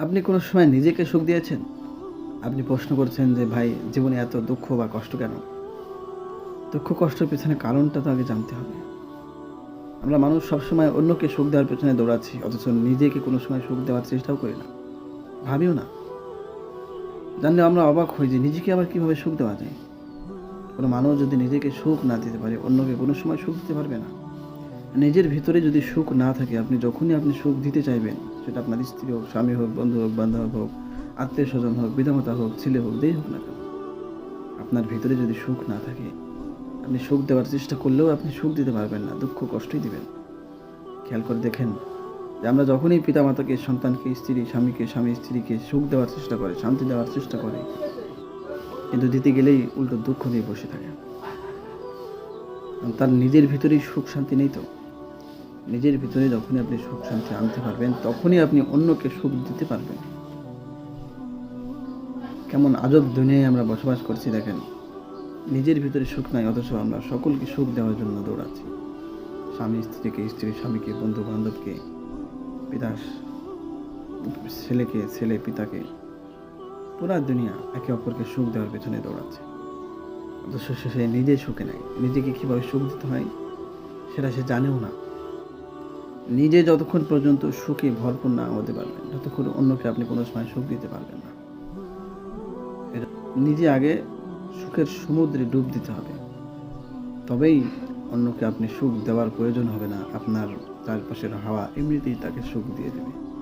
আপনি কোনো সময় নিজেকে সুখ দিয়েছেন? আপনি প্রশ্ন করছেন যে, "ভাই জীবনে এত দুঃখ বা কষ্ট কেন?" দুঃখ কষ্টের পেছনে কারণটা তো আগে জানতে হবে। আমরা মানুষ সবসময় অন্যকে সুখ দেওয়ার পেছনে দৌড়াচ্ছি, অথচ নিজেকে কোনো সময় সুখ দেওয়ার চেষ্টাও করি না। ভাবিও না। জানলে আমরা অবাক হই যে নিজেকে আবার কিভাবে সুখ দেওয়া যায়। কোনো মানুষ যদি নিজেকে সুখ না দিতে পারে, অন্যকে কোনো সময় সুখ দিতে পারবে না। নিজের ভিতরে যদি সুখ না থাকে, যখনই আপনি সুখ দিতে চাইবেন, সেটা আপনার স্ত্রী হোক, স্বামী হোক, বন্ধু হোক, বান্ধব হোক, আত্মীয়স্বজন হোক, পিতামাতা হোক, ছেলে হোক, যেই হোক না কেন, আপনার ভিতরে যদি সুখ না থাকে, আপনি সুখ দেওয়ার চেষ্টা করলেও আপনি সুখ দিতে পারবেন না, দুঃখ কষ্টই দিবেন। খেয়াল করে দেখেন যে আমরা যখনই পিতামাতাকে, সন্তানকে, স্ত্রী স্বামীকে, স্বামী স্ত্রীকে সুখ দেওয়ার চেষ্টা করে, শান্তি দেওয়ার চেষ্টা করে, কিন্তু দিতে গেলেই উল্টো দুঃখ নিয়ে বসে থাকে। তার নিজের ভিতরেই সুখ শান্তি নেই তো। নিজের ভিতরে যখনই আপনি সুখ শান্তি আনতে পারবেন, তখনই আপনি অন্যকে সুখ দিতে পারবেন। কেমন আজব দুনিয়ায় আমরা বসবাস করছি দেখেন। নিজের ভিতরে সুখ নাই, অথচ আমরা সকলকে সুখ দেওয়ার জন্য দৌড়াচ্ছি। স্বামী স্ত্রীকে, স্ত্রী স্বামীকে, বন্ধু বান্ধবকে, পিতা ছেলেকে, ছেলে পিতাকে, পুরা দুনিয়া একে অপরকে সুখ দেওয়ার পেছনে দৌড়াচ্ছে। অথচ সে নিজে সুখে নাই। নিজেকে কীভাবে সুখ দিতে হয় সেটা সে জানেও না। নিজে যতক্ষণ পর্যন্ত সুখে ভরপুর না হতে পারবেন, ততক্ষণ অন্যকে আপনি কোনো সময় সুখ দিতে পারবেন না। নিজে আগে সুখের সমুদ্রে ডুব দিতে হবে, তবেই অন্যকে আপনি সুখ দেওয়ার প্রয়োজন হবে না। আপনার চারপাশের হাওয়া এমনিতেই তাকে সুখ দিয়ে দেবে।